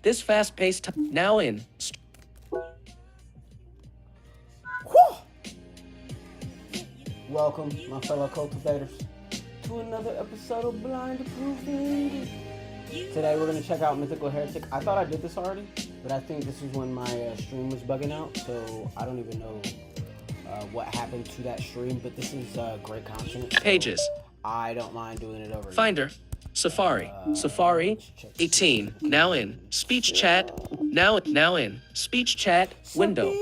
This fast-paced now in. Welcome, my fellow cultivators, to another episode of Blind Proofing. Today we're going to check out Mythical Heretic. I thought I did this already, but I think this is when my stream was bugging out, so I don't even know what happened to that stream, but this is great content. So Pages. I don't mind doing it over. Finder. Safari. Safari. 18. Now in. Speech chat. Now in. Speech chat. Window.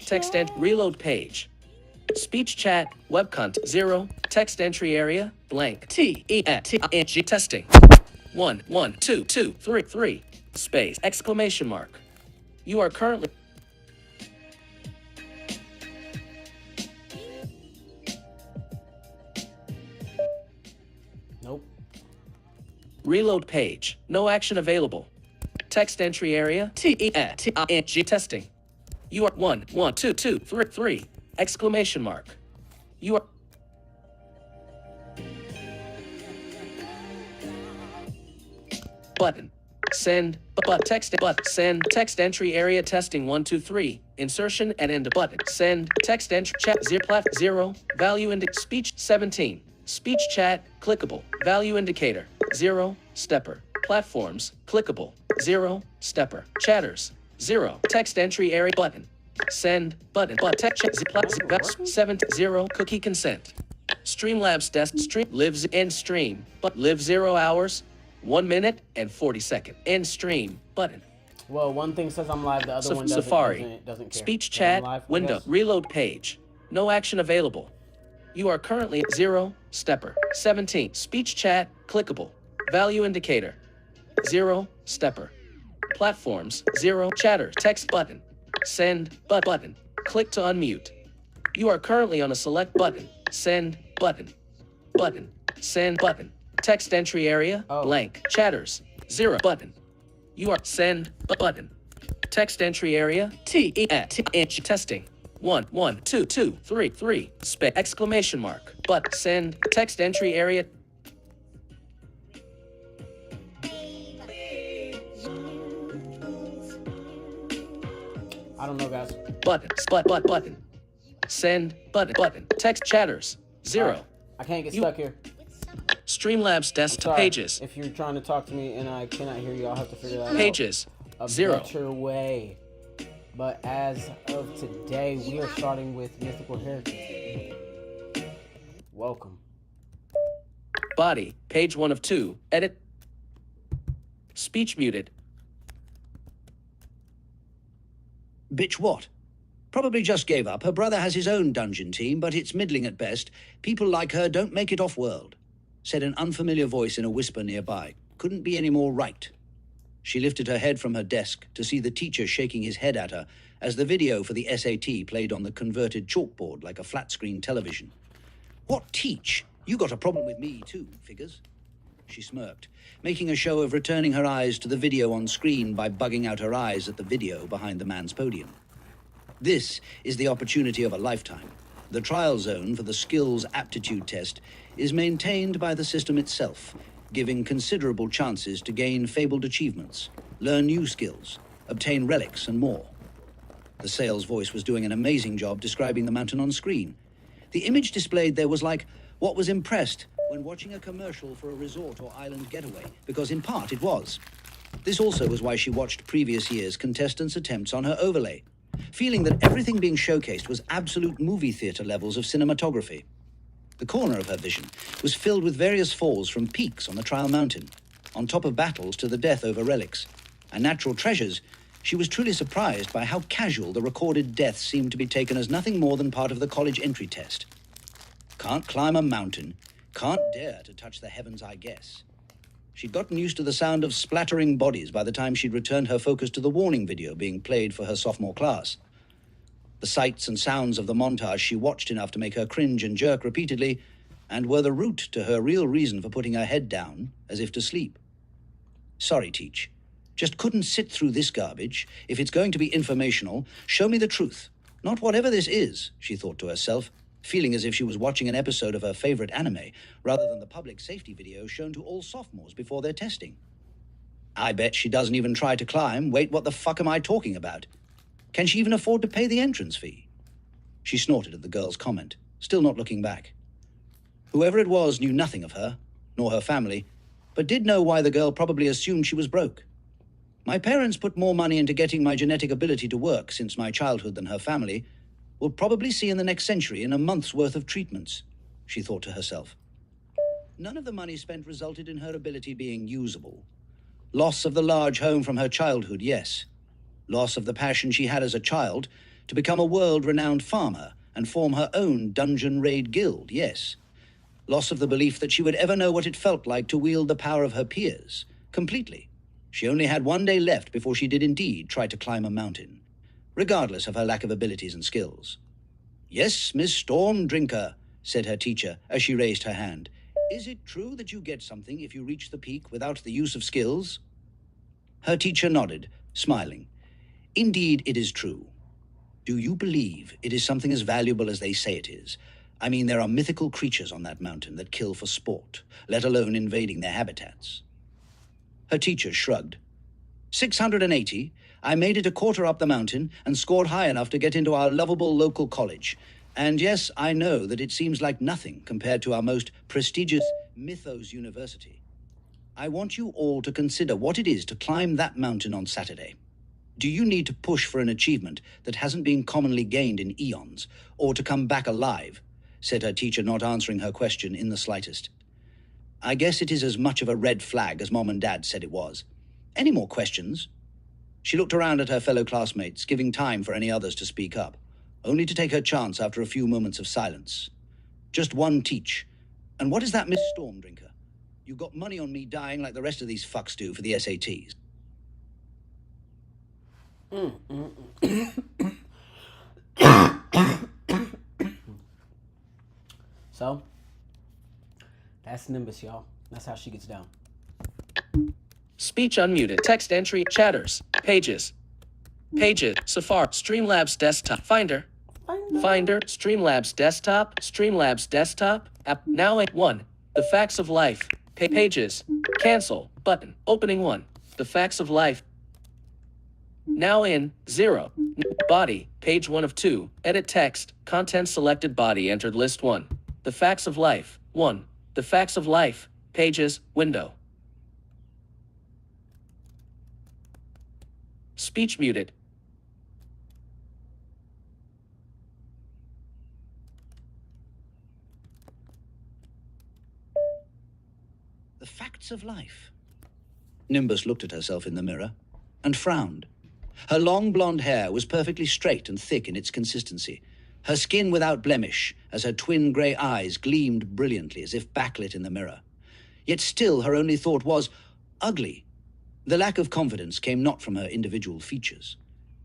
Text and reload page. Speech chat. Web content. 0. Text entry area. Blank. T-E-T-N-G. Testing. 1, 1, 2, 2, 3, 3. Space. Exclamation mark. You are currently. Nope. Reload page. No action available. Text entry area. T-E-T-N-G. Testing. You are 1, 1, 2, 2, 3, 3. Exclamation mark. You are. Button. Send. But text. But send. Text entry area testing 1, 2, 3. Insertion and end button. Send. Text entry chat 0. Plat 0. Value index. Speech 17. Speech chat. Clickable. Value indicator 0. Stepper. Platforms. Clickable 0. Stepper. Chatters 0. Text entry area button. Send button. But text chat 7 0. Cookie consent. Streamlabs desk stream lives end stream but live 0 hours. 1 minute and 40 seconds. End stream button. Well, one thing says I'm live, the other one Safari. doesn't care. Speech chat. Live, Window. Reload page. No action available. You are currently at 0. Stepper. 17. Speech chat. Clickable. Value indicator 0. Stepper. Platforms 0. Chatter. Text button. Send button. Click to unmute. You are currently on a select button. Send button. Button. Send button. Text entry area. Blank. Chatters 0. Button. You are send button. Text entry area. T-E-T-N-G. Testing. 1, 1, 2, 2, 3, 3. Exclamation mark. But send. Text entry area. I don't know, guys. Button. Button. Send. Button. Text chatters 0. Right. I can't get stuck here. Streamlabs desktop pages. If you're trying to talk to me and I cannot hear you, I'll have to figure that pages. out. 0. Better way. But as of today, we are starting with Mythical Heretic. Welcome. Body. Page 1 of 2. Edit. Speech muted. Bitch what? Probably just gave up. Her brother has his own dungeon team, but it's middling at best. People like her don't make it off-world, said an unfamiliar voice in a whisper nearby. Couldn't be any more right. She lifted her head from her desk to see the teacher shaking his head at her as the video for the SAT played on the converted chalkboard like a flat-screen television. What teach? You got a problem with me too, figures. She smirked, making a show of returning her eyes to the video on screen by bugging out her eyes at the video behind the man's podium. This is the opportunity of a lifetime. The trial zone for the skills aptitude test is maintained by the system itself, giving considerable chances to gain fabled achievements, learn new skills, obtain relics, and more. The sales voice was doing an amazing job describing the mountain on screen. The image displayed there was like what was impressed when watching a commercial for a resort or island getaway, because in part it was. This also was why she watched previous years' contestants' attempts on her overlay, feeling that everything being showcased was absolute movie theater levels of cinematography. The corner of her vision was filled with various falls from peaks on the trial mountain, on top of battles to the death over relics, and natural treasures. She was truly surprised by how casual the recorded deaths seemed to be taken as nothing more than part of the college entry test. Can't climb a mountain, can't dare to touch the heavens, I guess. She'd gotten used to the sound of splattering bodies by the time she'd returned her focus to the warning video being played for her sophomore class. The sights and sounds of the montage she watched enough to make her cringe and jerk repeatedly, and were the root to her real reason for putting her head down, as if to sleep. Sorry, Teach. Just couldn't sit through this garbage. If it's going to be informational, show me the truth. Not whatever this is, she thought to herself, feeling as if she was watching an episode of her favorite anime, rather than the public safety video shown to all sophomores before their testing. I bet she doesn't even try to climb. Wait, what the fuck am I talking about? Can she even afford to pay the entrance fee? She snorted at the girl's comment, still not looking back. Whoever it was knew nothing of her, nor her family, but did know why the girl probably assumed she was broke. My parents put more money into getting my genetic ability to work since my childhood than her family will probably see in the next century in a month's worth of treatments, she thought to herself. None of the money spent resulted in her ability being usable. Loss of the large home from her childhood, yes. Loss of the passion she had as a child to become a world-renowned farmer and form her own dungeon raid guild, yes. Loss of the belief that she would ever know what it felt like to wield the power of her peers, completely. She only had one day left before she did indeed try to climb a mountain, regardless of her lack of abilities and skills. "Yes, Miss StormDrinker," said her teacher as she raised her hand. "Is it true that you get something if you reach the peak without the use of skills?" Her teacher nodded, smiling. "Indeed, it is true. Do you believe it is something as valuable as they say it is? I mean, there are mythical creatures on that mountain that kill for sport, let alone invading their habitats." Her teacher shrugged. 680. I made it a quarter up the mountain and scored high enough to get into our lovable local college. And yes, I know that it seems like nothing compared to our most prestigious Mythos University. I want you all to consider what it is to climb that mountain on Saturday. Do you need to push for an achievement that hasn't been commonly gained in eons, or to come back alive? Said her teacher, not answering her question in the slightest. I guess it is as much of a red flag as Mom and Dad said it was. Any more questions? She looked around at her fellow classmates, giving time for any others to speak up, only to take her chance after a few moments of silence. Just one teach. And what is that, Miss StormDrinker? You got money on me dying like the rest of these fucks do for the SATs. So, that's Nimbus, y'all. That's how she gets down. Speech unmuted. Text entry. Chatters. Pages. Pages. Safari. Streamlabs desktop. Finder. Finder. Streamlabs desktop. Streamlabs desktop. App. Now 1. The facts of life. Pages. Cancel. Button. Opening 1. The facts of life. Now in 0. Body. Page 1 of 2. Edit text. Content selected. Body entered list 1. The facts of life. 1. The facts of life. Pages. Window. Speech muted. The facts of life. Nimbus looked at herself in the mirror and frowned. Her long blonde hair was perfectly straight and thick in its consistency, her skin without blemish, as her twin grey eyes gleamed brilliantly as if backlit in the mirror. Yet still her only thought was, ugly. The lack of confidence came not from her individual features.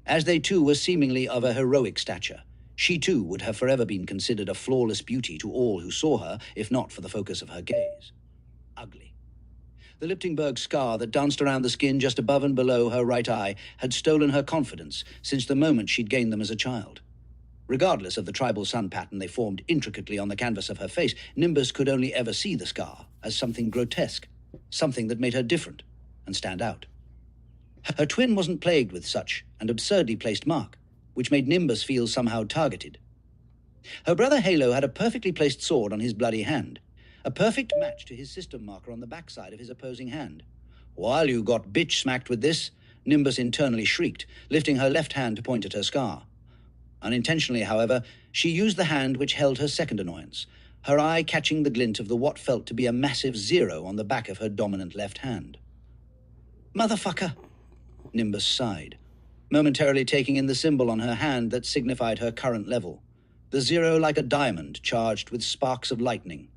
As they too were seemingly of a heroic stature, she too would have forever been considered a flawless beauty to all who saw her, if not for the focus of her gaze. Ugly. The Liptingberg scar that danced around the skin just above and below her right eye had stolen her confidence since the moment she'd gained them as a child. Regardless of the tribal sun pattern they formed intricately on the canvas of her face, Nimbus could only ever see the scar as something grotesque, something that made her different and stand out. Her twin wasn't plagued with such an absurdly placed mark, which made Nimbus feel somehow targeted. Her brother Halo had a perfectly placed sword on his bloody hand, a perfect match to his system marker on the backside of his opposing hand. "While you got bitch smacked with this," Nimbus internally shrieked, lifting her left hand to point at her scar. Unintentionally, however, she used the hand which held her second annoyance, her eye catching the glint of the what felt to be a massive 0 on the back of her dominant left hand. "Motherfucker!" Nimbus sighed, momentarily taking in the symbol on her hand that signified her current level, the 0 like a diamond charged with sparks of lightning.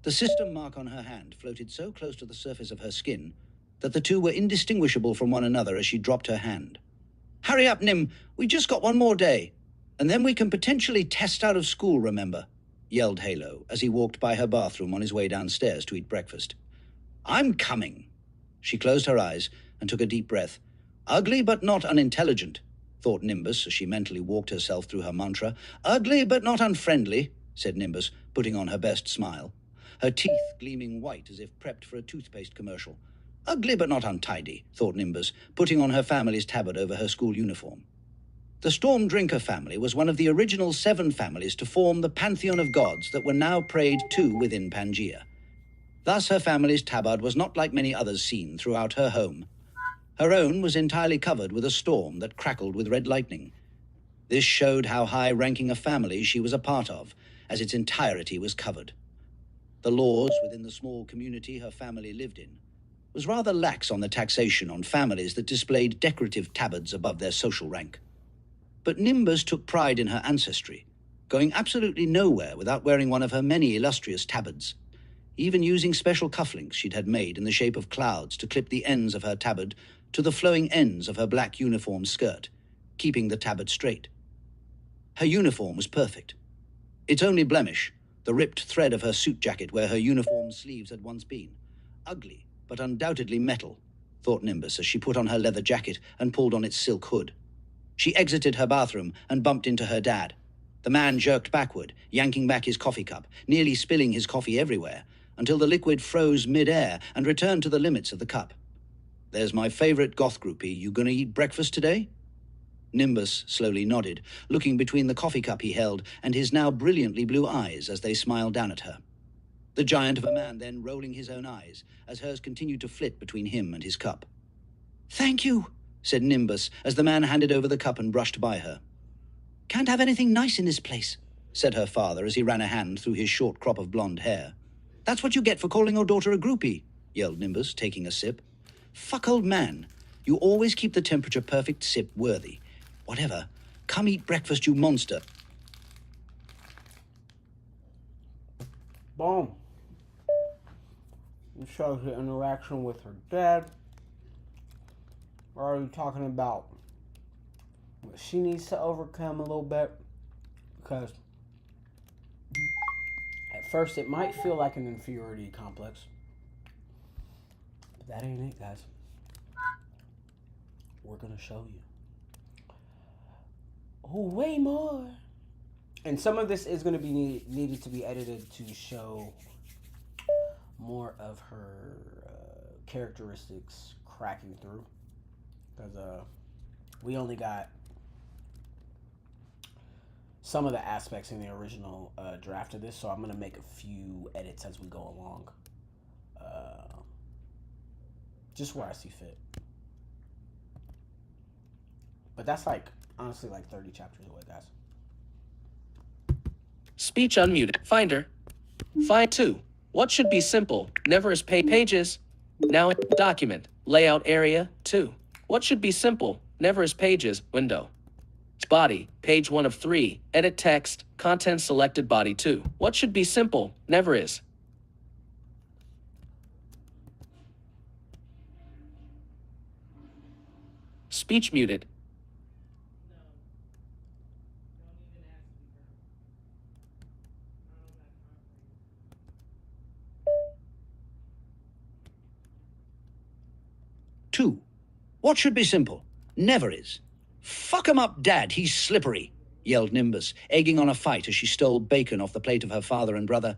The system mark on her hand floated so close to the surface of her skin that the two were indistinguishable from one another as she dropped her hand. "Hurry up, Nim, we just got one more day, and then we can potentially test out of school, remember?" yelled Halo as he walked by her bathroom on his way downstairs to eat breakfast. "I'm coming." She closed her eyes and took a deep breath. Ugly but not unintelligent, thought Nimbus as she mentally walked herself through her mantra. Ugly but not unfriendly, said Nimbus, putting on her best smile, her teeth gleaming white as if prepped for a toothpaste commercial. Ugly but not untidy, thought Nimbus, putting on her family's tabard over her school uniform. The StormDrinker family was one of the original 7 families to form the pantheon of gods that were now prayed to within Pangaea. Thus her family's tabard was not like many others seen throughout her home. Her own was entirely covered with a storm that crackled with red lightning. This showed how high-ranking a family she was a part of, as its entirety was covered. The laws within the small community her family lived in was rather lax on the taxation on families that displayed decorative tabards above their social rank. But Nimbus took pride in her ancestry, going absolutely nowhere without wearing one of her many illustrious tabards, even using special cufflinks she'd had made in the shape of clouds to clip the ends of her tabard to the flowing ends of her black uniform skirt, keeping the tabard straight. Her uniform was perfect. Its only blemish, the ripped thread of her suit jacket where her uniform sleeves had once been. Ugly, but undoubtedly metal, thought Nimbus as she put on her leather jacket and pulled on its silk hood. She exited her bathroom and bumped into her dad. The man jerked backward, yanking back his coffee cup, nearly spilling his coffee everywhere, until the liquid froze mid-air and returned to the limits of the cup. "There's my favorite goth groupie. You gonna eat breakfast today?" Nimbus slowly nodded, looking between the coffee cup he held and his now brilliantly blue eyes as they smiled down at her. The giant of a man then rolling his own eyes as hers continued to flit between him and his cup. "Thank you," said Nimbus as the man handed over the cup and brushed by her. "Can't have anything nice in this place," said her father as he ran a hand through his short crop of blonde hair. "That's what you get for calling your daughter a groupie," yelled Nimbus, taking a sip. "Fuck, old man. You always keep the temperature perfect sip worthy. Whatever. Come eat breakfast, you monster." Boom. It shows the interaction with her dad. We're already talking about what she needs to overcome a little bit, because at first it might feel like an inferiority complex, but that ain't it, guys. We're gonna show you way more, and some of this is going to be needed to be edited to show more of her characteristics cracking through, because we only got some of the aspects in the original draft of this, so I'm going to make a few edits as we go along, just where I see fit. But that's honestly 30 chapters away, guys. Speech unmuted. Finder. Find 2. What should be simple? Never is pages. Now document. Layout area 2. What should be simple? Never is pages. Window. Body. Page 1 of 3. Edit text. Content selected. Body 2. What should be simple? Never is. Speech muted. "2. What should be simple? Never is." "Fuck him up, Dad, he's slippery," yelled Nimbus, egging on a fight as she stole bacon off the plate of her father and brother.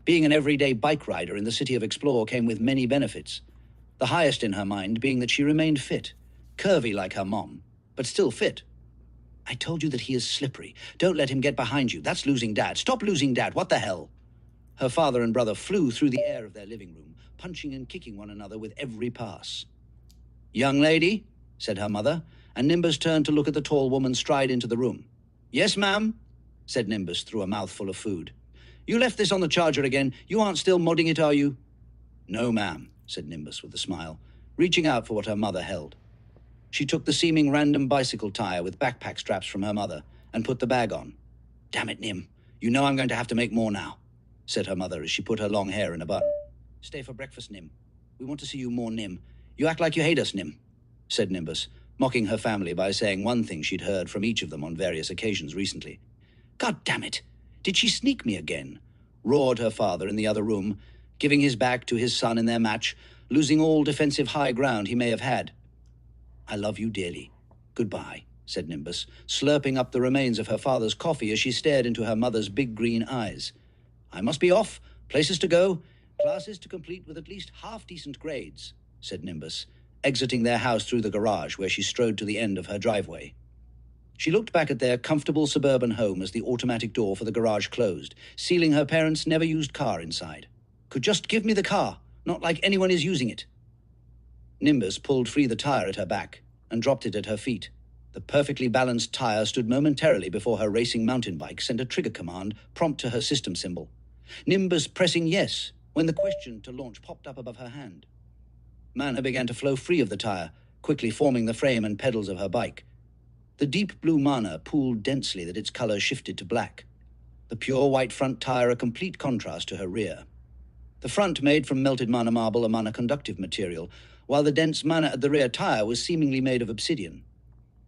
Being an everyday bike rider in the city of Explore came with many benefits, the highest in her mind being that she remained fit, curvy like her mom, but still fit. "I told you that he is slippery. Don't let him get behind you. That's losing Dad. Stop losing Dad. What the hell?" Her father and brother flew through the air of their living room, punching and kicking one another with every pass. "Young lady," said her mother, and Nimbus turned to look at the tall woman stride into the room. "Yes, ma'am," said Nimbus through a mouthful of food. "You left this on the charger again. You aren't still modding it, are you?" "No, ma'am," said Nimbus with a smile, reaching out for what her mother held. She took the seeming random bicycle tire with backpack straps from her mother and put the bag on. "Damn it, Nim. You know I'm going to have to make more now," said her mother as she put her long hair in a bun. "Stay for breakfast, Nim. We want to see you more, Nim. You act like you hate us, Nim," said Nimbus, mocking her family by saying one thing she'd heard from each of them on various occasions recently. "God damn it! Did she sneak me again?" roared her father in the other room, giving his back to his son in their match, losing all defensive high ground he may have had. "I love you dearly. Goodbye," said Nimbus, slurping up the remains of her father's coffee as she stared into her mother's big green eyes. "I must be off. Places to go. Classes to complete with at least half-decent grades," said Nimbus, exiting their house through the garage where she strode to the end of her driveway. She looked back at their comfortable suburban home as the automatic door for the garage closed, sealing her parents' never-used car inside. Could just give me the car, not like anyone is using it. Nimbus pulled free the tire at her back and dropped it at her feet. The perfectly balanced tire stood momentarily before her racing mountain bike sent a trigger command prompt to her system symbol. Nimbus pressing yes when the question to launch popped up above her hand. Mana began to flow free of the tire, quickly forming the frame and pedals of her bike. The deep blue mana pooled densely that its color shifted to black. The pure white front tire a complete contrast to her rear. The front made from melted mana marble, a mana conductive material, while the dense mana at the rear tire was seemingly made of obsidian.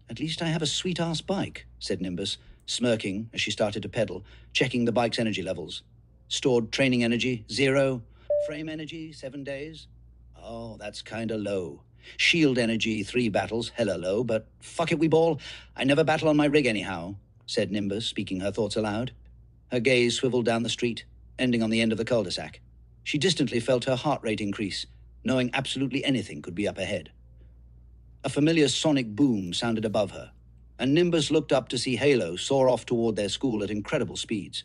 At least I have a sweet-ass bike, said Nimbus, smirking as she started to pedal, checking the bike's energy levels. Stored training energy, 0. Frame energy, 7 days. Oh, that's kinda low. Shield energy, 3 battles, hella low, but fuck it, we ball. I never battle on my rig anyhow, said Nimbus, speaking her thoughts aloud. Her gaze swiveled down the street, ending on the end of the cul-de-sac. She distantly felt her heart rate increase, knowing absolutely anything could be up ahead. A familiar sonic boom sounded above her, and Nimbus looked up to see Halo soar off toward their school at incredible speeds,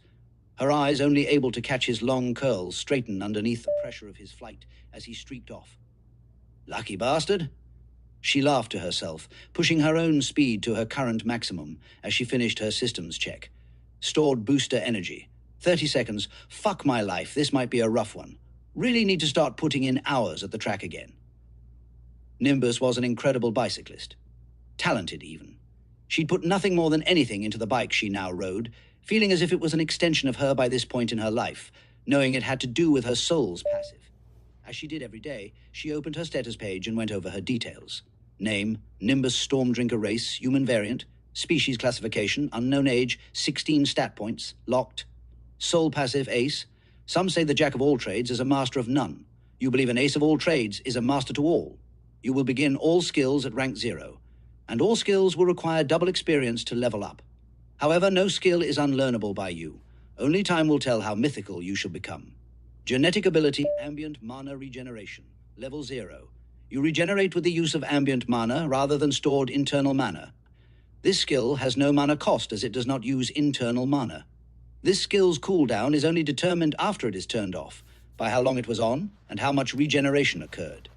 her eyes only able to catch his long curls straighten underneath the pressure of his flight as he streaked off. Lucky bastard! She laughed to herself, pushing her own speed to her current maximum as she finished her systems check. Stored booster energy. 30 seconds. Fuck my life, this might be a rough one. Really need to start putting in hours at the track again. Nimbus was an incredible bicyclist. Talented, even. She'd put nothing more than anything into the bike she now rode, feeling as if it was an extension of her by this point in her life, knowing it had to do with her soul's passive. As she did every day, she opened her status page and went over her details. Name, Nimbus StormDrinker race, human variant. Species classification, unknown age, 16 stat points, locked. Soul passive, ace. Some say the jack of all trades is a master of none. You believe an ace of all trades is a master to all. You will begin all skills at rank 0, and all skills will require double experience to level up. However, no skill is unlearnable by you. Only time will tell how mythical you shall become. Genetic ability, ambient mana regeneration, level 0. You regenerate with the use of ambient mana rather than stored internal mana. This skill has no mana cost as it does not use internal mana. This skill's cooldown is only determined after it is turned off, by how long it was on and how much regeneration occurred.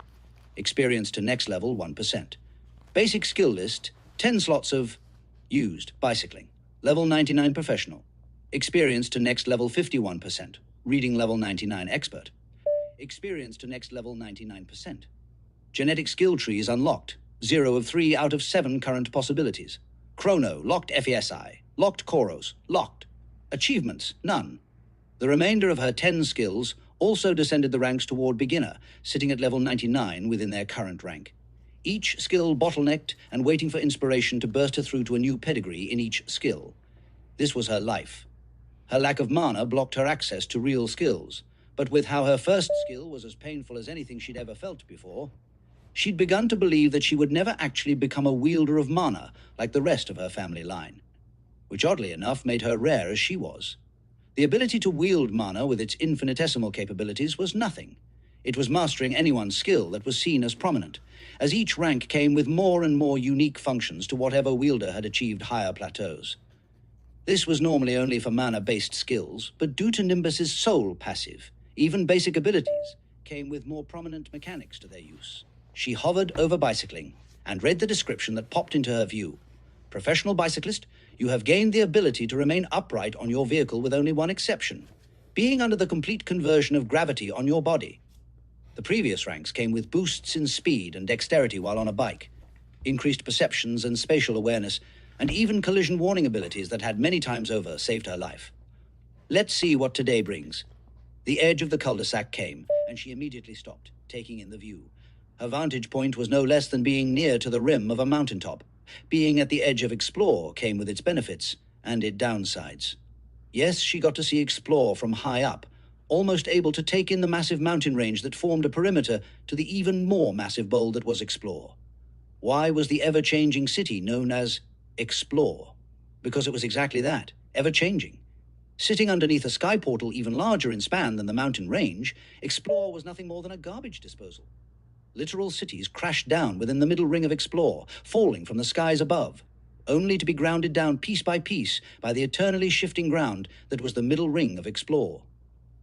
Experience to next level, 1%. Basic skill list, 10 slots of used, bicycling. Level 99 professional. Experience to next level, 51%. Reading level 99 expert. Experience to next level, 99%. Genetic skill tree is unlocked. 0 of 3 out of 7 current possibilities. Chrono, locked FESI. Locked Koros, locked. Achievements, none. The remainder of her 10 skills also descended the ranks toward beginner, sitting at level 99 within their current rank. Each skill bottlenecked and waiting for inspiration to burst her through to a new pedigree in each skill. This was her life. Her lack of mana blocked her access to real skills, but with how her first skill was as painful as anything she'd ever felt before, she'd begun to believe that she would never actually become a wielder of mana like the rest of her family line, which oddly enough made her rare as she was. The ability to wield mana with its infinitesimal capabilities was nothing. It was mastering anyone's skill that was seen as prominent, as each rank came with more and more unique functions to whatever wielder had achieved higher plateaus. This was normally only for mana-based skills, but due to Nimbus's soul passive, even basic abilities came with more prominent mechanics to their use. She hovered over bicycling and read the description that popped into her view. Professional bicyclist, you have gained the ability to remain upright on your vehicle with only one exception, being under the complete conversion of gravity on your body. The previous ranks came with boosts in speed and dexterity while on a bike, increased perceptions and spatial awareness, and even collision warning abilities that had many times over saved her life. Let's see what today brings. The edge of the cul-de-sac came, and she immediately stopped, taking in the view. Her vantage point was no less than being near to the rim of a mountaintop. Being at the edge of Explore came with its benefits and its downsides. Yes, she got to see Explore from high up, almost able to take in the massive mountain range that formed a perimeter to the even more massive bowl that was Explore. Why was the ever-changing city known as Explore? Because it was exactly that, ever-changing. Sitting underneath a sky portal even larger in span than the mountain range, Explore was nothing more than a garbage disposal. Literal cities crashed down within the middle ring of Explore, falling from the skies above, only to be grounded down piece by piece by the eternally shifting ground that was the middle ring of Explore.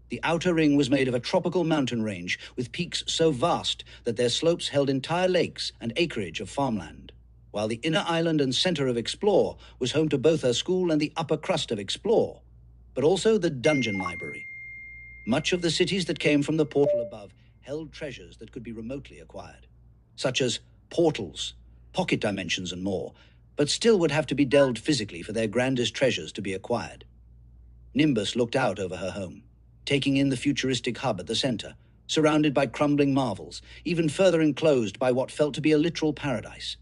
The outer ring was made of a tropical mountain range with peaks so vast that their slopes held entire lakes and acreage of farmland, while the inner island and center of Explore was home to both her school and the upper crust of Explore, but also the dungeon library. Much of the cities that came from the portal above held treasures that could be remotely acquired, such as portals, pocket dimensions, and more, but still would have to be delved physically for their grandest treasures to be acquired. Nimbus looked out over her home, taking in the futuristic hub at the center, surrounded by crumbling marvels, even further enclosed by what felt to be a literal paradise.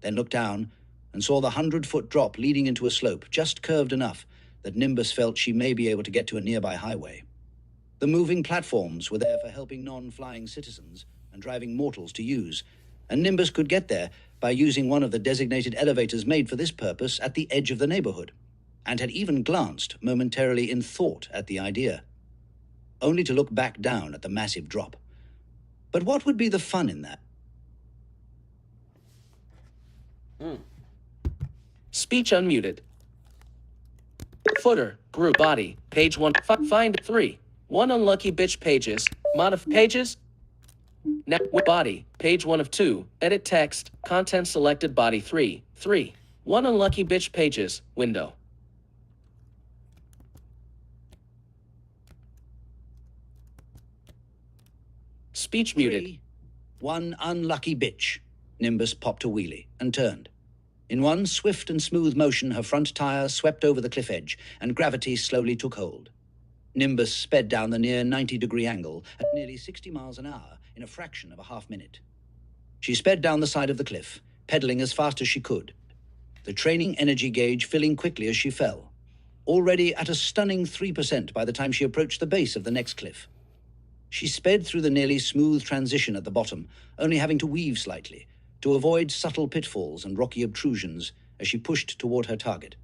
Then looked down and saw the 100-foot drop leading into a slope just curved enough that Nimbus felt she may be able to get to a nearby highway. The moving platforms were there for helping non-flying citizens and driving mortals to use, and Nimbus could get there by using one of the designated elevators made for this purpose at the edge of the neighborhood, and had even glanced momentarily in thought at the idea, only to look back down at the massive drop. But what would be the fun in that? Speech unmuted. Footer, group, body, page 1, find 3. 1 unlucky bitch pages, pages. Now, body, page 1 of 2, edit text, content selected body 3, 3. 1 unlucky bitch pages, window. Speech muted. 3. 1 unlucky bitch. Nimbus popped a wheelie and turned. In one swift and smooth motion, her front tire swept over the cliff edge, and gravity slowly took hold. Nimbus sped down the near 90-degree angle at nearly 60 miles an hour in a fraction of a half-minute. She sped down the side of the cliff, pedaling as fast as she could, the training energy gauge filling quickly as she fell, already at a stunning 3% by the time she approached the base of the next cliff. She sped through the nearly smooth transition at the bottom, only having to weave slightly, to avoid subtle pitfalls and rocky obtrusions as she pushed toward her target.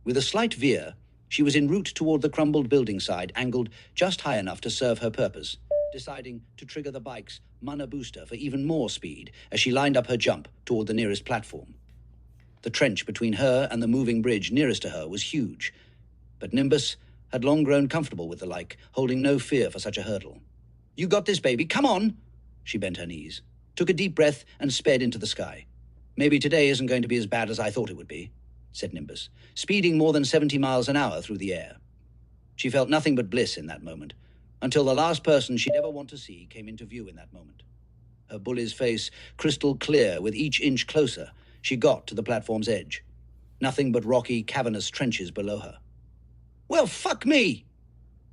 With a slight veer, she was en route toward the crumbled building side, angled just high enough to serve her purpose, deciding to trigger the bike's mana booster for even more speed as she lined up her jump toward the nearest platform. The trench between her and the moving bridge nearest to her was huge, but Nimbus had long grown comfortable with the like, holding no fear for such a hurdle. "You got this, baby, come on!" She bent her knees, took a deep breath, and sped into the sky. "Maybe today isn't going to be as bad as I thought it would be," said Nimbus, speeding more than 70 miles an hour through the air. She felt nothing but bliss in that moment, until the last person she'd ever want to see came into view in that moment. Her bully's face crystal clear with each inch closer she got to the platform's edge. Nothing but rocky, cavernous trenches below her. "Well, fuck me!"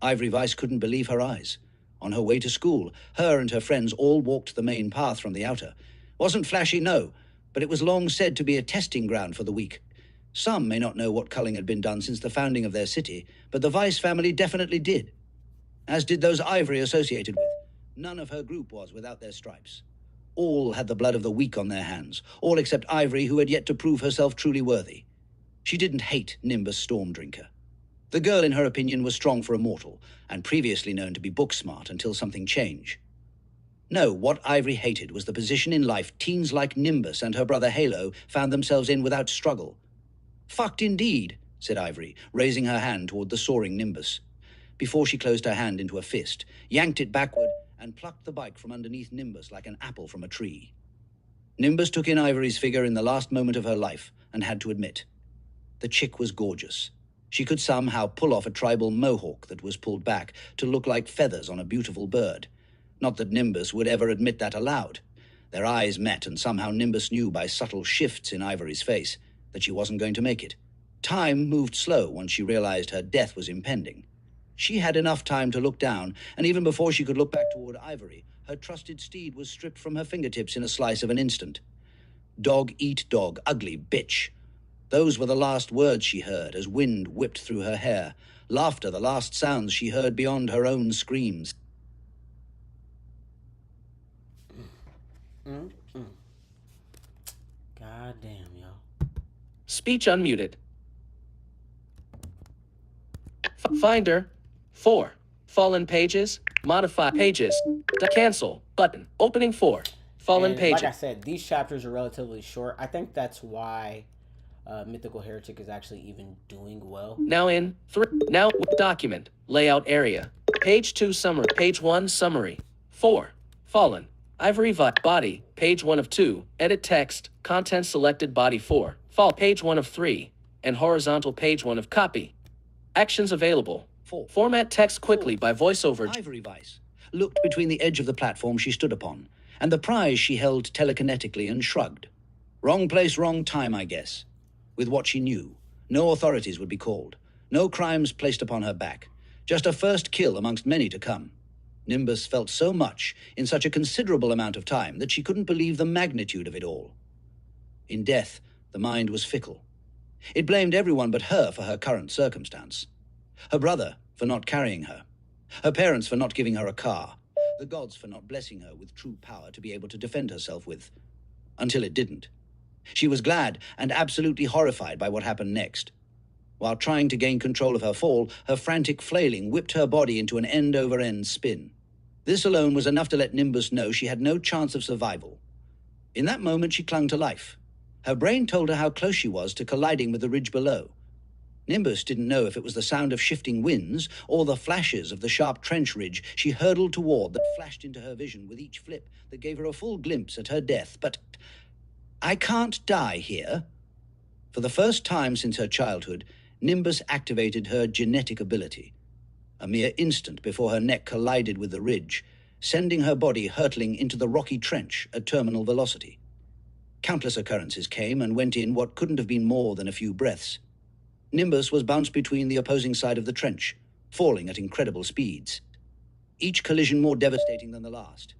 Ivory Vice couldn't believe her eyes. On her way to school, her and her friends all walked the main path from the outer. Wasn't flashy, no, but it was long said to be a testing ground for the weak. Some may not know what culling had been done since the founding of their city, but the Vice family definitely did. As did those Ivory associated with. None of her group was without their stripes. All had the blood of the weak on their hands, all except Ivory, who had yet to prove herself truly worthy. She didn't hate Nimbus StormDrinker. The girl, in her opinion, was strong for a mortal, and previously known to be book-smart until something changed. No, what Ivory hated was the position in life teens like Nimbus and her brother Halo found themselves in without struggle. "Fucked indeed," said Ivory, raising her hand toward the soaring Nimbus. Before she closed her hand into a fist, yanked it backward, and plucked the bike from underneath Nimbus like an apple from a tree. Nimbus took in Ivory's figure in the last moment of her life, and had to admit. The chick was gorgeous. She could somehow pull off a tribal mohawk that was pulled back to look like feathers on a beautiful bird. Not that Nimbus would ever admit that aloud. Their eyes met, and somehow Nimbus knew by subtle shifts in Ivory's face that she wasn't going to make it. Time moved slow once she realized her death was impending. She had enough time to look down, and even before she could look back toward Ivory, her trusted steed was stripped from her fingertips in a slice of an instant. "Dog eat dog, ugly bitch." Those were the last words she heard as wind whipped through her hair, laughter the last sounds she heard beyond her own screams. God damn, yo. Speech unmuted. Finder 4. Fallen pages. Modify pages. Cancel button. Opening 4. Fallen And pages. like I said, these chapters are relatively short. I think that's why Mythical Heretic is actually even doing well. Now in 3. Now document. Layout area. Page 2 summary. Page 1 summary. 4. Fallen. Ivory body. Page 1 of 2. Edit text. Content selected body 4. Fall. Page 1 of 3. And horizontal page 1 of copy. Actions available. 4. Format text quickly by voiceover. Ivory Vice looked between the edge of the platform she stood upon and the prize she held telekinetically and shrugged. Wrong place, wrong time, I guess. With what she knew, no authorities would be called, no crimes placed upon her back, just a first kill amongst many to come. Nimbus felt so much in such a considerable amount of time that she couldn't believe the magnitude of it all. In death, the mind was fickle. It blamed everyone but her for her current circumstance. Her brother for not carrying her. Her parents for not giving her a car. The gods for not blessing her with true power to be able to defend herself with. Until it didn't. She was glad and absolutely horrified by what happened next. While trying to gain control of her fall, her frantic flailing whipped her body into an end-over-end spin. This alone was enough to let Nimbus know she had no chance of survival. In that moment, she clung to life. Her brain told her how close she was to colliding with the ridge below. Nimbus didn't know if it was the sound of shifting winds or the flashes of the sharp trench ridge she hurtled toward that flashed into her vision with each flip that gave her a full glimpse at her death. But I can't die here. For the first time since her childhood, Nimbus activated her genetic ability. A mere instant before her neck collided with the ridge, sending her body hurtling into the rocky trench at terminal velocity. Countless occurrences came and went in what couldn't have been more than a few breaths. Nimbus was bounced between the opposing side of the trench, falling at incredible speeds. Each collision more devastating than the last.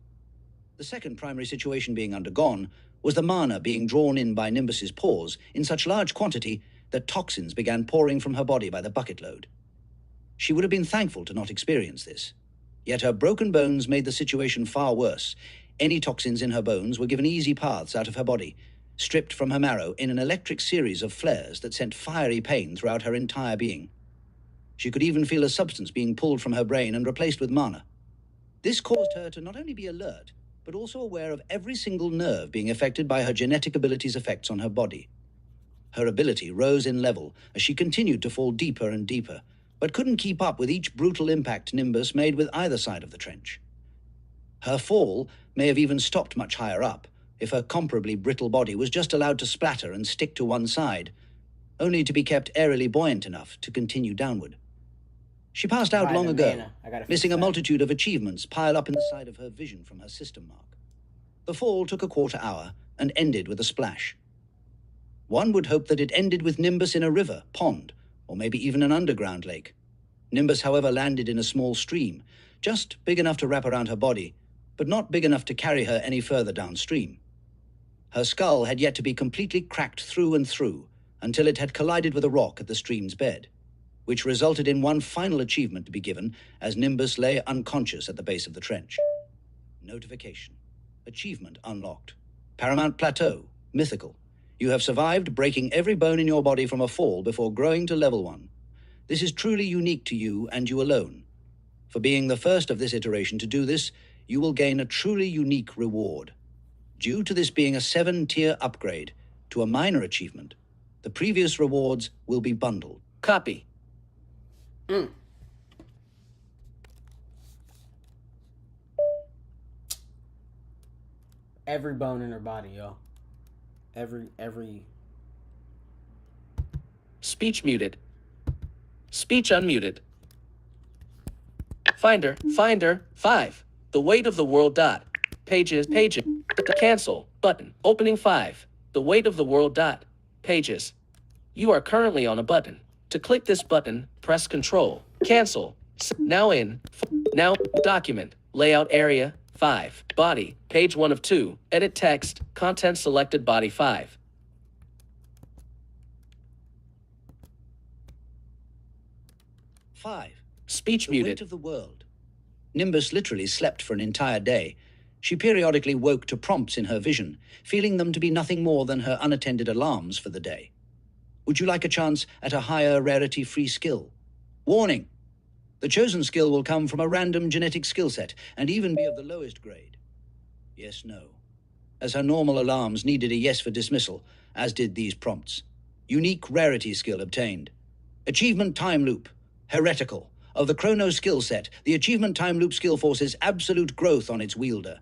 The second primary situation being undergone was the mana being drawn in by Nimbus's paws in such large quantity that toxins began pouring from her body by the bucket load. She would have been thankful to not experience this. Yet her broken bones made the situation far worse. Any toxins in her bones were given easy paths out of her body, stripped from her marrow in an electric series of flares that sent fiery pain throughout her entire being. She could even feel a substance being pulled from her brain and replaced with mana. This caused her to not only be alert, but also aware of every single nerve being affected by her genetic ability's effects on her body. Her ability rose in level as she continued to fall deeper and deeper, but couldn't keep up with each brutal impact Nimbus made with either side of the trench. Her fall may have even stopped much higher up, if her comparably brittle body was just allowed to splatter and stick to one side, only to be kept airily buoyant enough to continue downward. She passed out long ago, missing a multitude of achievements pile up in the side of her vision from her system mark. The fall took a quarter hour and ended with a splash. One would hope that it ended with Nimbus in a river, pond, or maybe even an underground lake. Nimbus, however, landed in a small stream, just big enough to wrap around her body, but not big enough to carry her any further downstream. Her skull had yet to be completely cracked through and through until it had collided with a rock at the stream's bed, which resulted in one final achievement to be given as Nimbus lay unconscious at the base of the trench. Notification. Achievement unlocked. Paramount Plateau. Mythical. You have survived breaking every bone in your body from a fall before growing to level 1. This is truly unique to you and you alone. For being the first of this iteration to do this, you will gain a truly unique reward. Due to this being a 7-tier upgrade to a minor achievement, the previous rewards will be bundled. Copy. Every bone in her body, yo. Every... Speech muted. Speech unmuted. Finder, 5. The weight of the world dot. Pages. Cancel, button. Opening 5. The weight of the world dot. Pages. You are currently on a button. To click this button, press Control. Cancel. Now document. Layout area, 5. Body, page 1 of 2. Edit text, content selected body 5. Speech the muted. Weight of the world. Nimbus literally slept for an entire day. She periodically woke to prompts in her vision, feeling them to be nothing more than her unattended alarms for the day. Would you like a chance at a higher rarity-free skill? Warning! The chosen skill will come from a random genetic skill set, and even be of the lowest grade. Yes, no. As her normal alarms needed a yes for dismissal, as did these prompts. Unique rarity skill obtained. Achievement time loop. Heretical. Of the chrono skill set, the achievement time loop skill forces absolute growth on its wielder.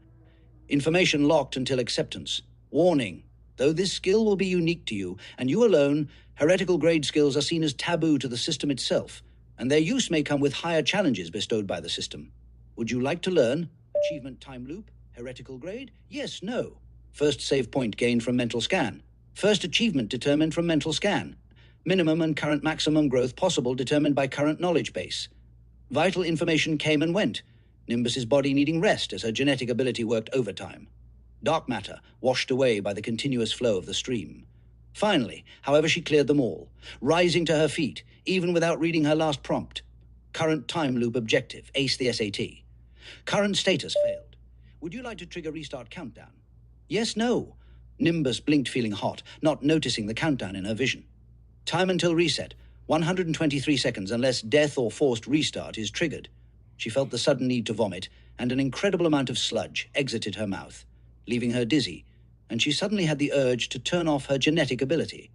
Information locked until acceptance. Warning. Though this skill will be unique to you, and you alone, heretical grade skills are seen as taboo to the system itself, and their use may come with higher challenges bestowed by the system. Would you like to learn? Achievement time loop? Heretical grade? Yes, no. First save point gained from mental scan. First achievement determined from mental scan. Minimum and current maximum growth possible determined by current knowledge base. Vital information came and went. Nimbus's body needing rest as her genetic ability worked overtime. Dark matter washed away by the continuous flow of the stream. Finally, however, she cleared them all, rising to her feet, even without reading her last prompt. Current time loop objective, ace the SAT. Current status failed. Would you like to trigger restart countdown? Yes, no. Nimbus blinked, feeling hot, not noticing the countdown in her vision. Time until reset, 123 seconds unless death or forced restart is triggered. She felt the sudden need to vomit, and an incredible amount of sludge exited her mouth, leaving her dizzy, and she suddenly had the urge to turn off her genetic ability.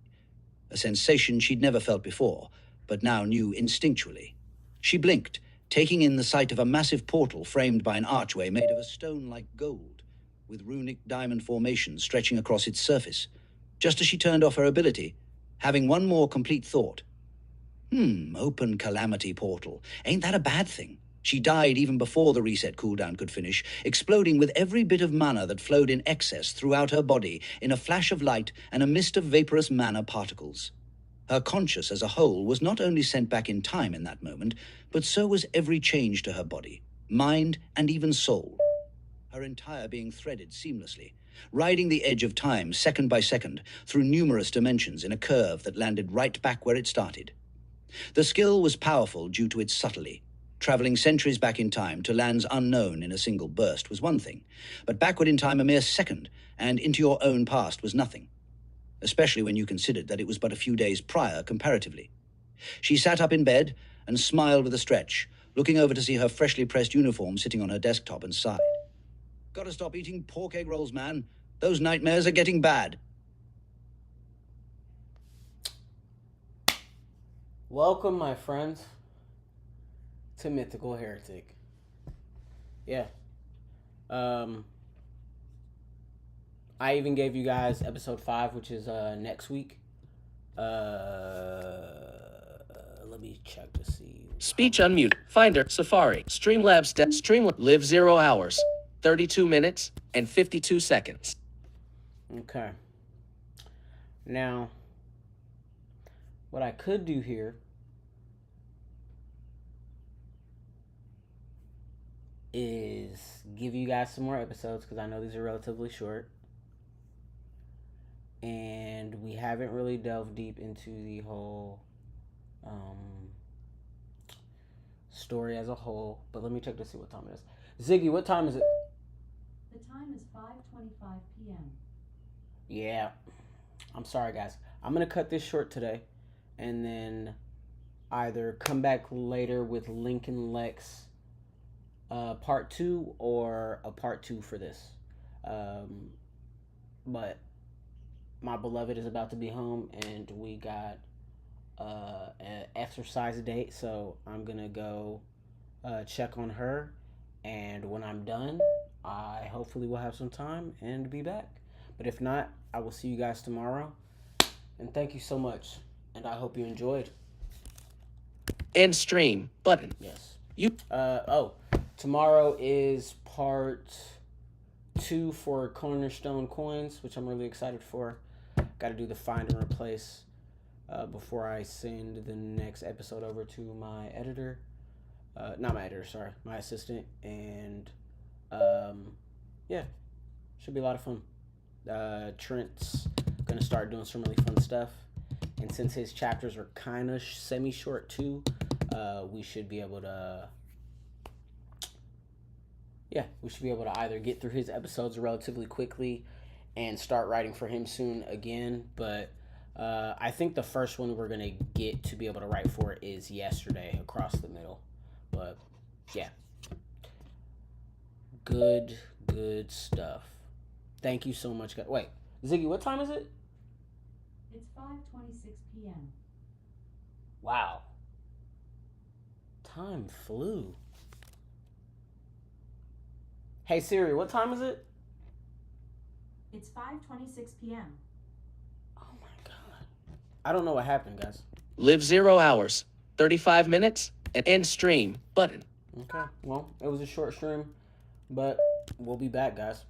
A sensation she'd never felt before, but now knew instinctually. She blinked, taking in the sight of a massive portal framed by an archway made of a stone like gold, with runic diamond formations stretching across its surface. Just as she turned off her ability, having one more complete thought. Open calamity portal. Ain't that a bad thing? She died even before the reset cooldown could finish, exploding with every bit of mana that flowed in excess throughout her body in a flash of light and a mist of vaporous mana particles. Her conscious as a whole was not only sent back in time in that moment, but so was every change to her body, mind, and even soul. Her entire being threaded seamlessly, riding the edge of time second by second through numerous dimensions in a curve that landed right back where it started. The skill was powerful due to its subtlety. Traveling centuries back in time to lands unknown in a single burst was one thing, but backward in time a mere second and into your own past was nothing, especially when you considered that it was but a few days prior comparatively. She sat up in bed and smiled with a stretch, looking over to see her freshly pressed uniform sitting on her desktop, and sighed. Gotta stop eating pork egg rolls, man. Those nightmares are getting bad. Welcome, my friends, to Mythical Heretic. Yeah. I even gave you guys episode 5, which is next week. Let me check to see. Speech unmute. Finder. Safari. Streamlabs. Streamlabs. Live 0 hours, 32 minutes, and 52 seconds. Okay. Now, what I could do here is give you guys some more episodes, because I know these are relatively short. And we haven't really delved deep into the whole story as a whole. But let me check to see what time it is. Ziggy, what time is it? The time is 5:25 p.m. Yeah. I'm sorry, guys. I'm going to cut this short today, and then either come back later with Lincoln Lex part 2 or a part 2 for this. But my beloved is about to be home, and we got an exercise date, so I'm going to go check on her, and when I'm done, I hopefully will have some time and be back. But if not, I will see you guys tomorrow. And thank you so much. And I hope you enjoyed. End stream button. Yes. You. Tomorrow is part 2 for Cornerstone Coins, which I'm really excited for. Got to do the find and replace before I send the next episode over to my editor. Not my editor, sorry. My assistant. And yeah, should be a lot of fun. Trent's going to start doing some really fun stuff. And since his chapters are kind of semi-short too, we should be able to... Yeah, we should be able to either get through his episodes relatively quickly and start writing for him soon again. But I think the first one we're going to get to be able to write for is Yesterday, Across the Middle. But yeah, good stuff. Thank you so much, guys. Wait, Ziggy, what time is it? It's 5:26 p.m. Wow, time flew. Hey Siri, what time is it? It's 5:26 p.m. Oh my god, I don't know what happened, guys. Live 0 hours, 35 minutes, and end stream button. Okay, well, it was a short stream, but we'll be back, guys.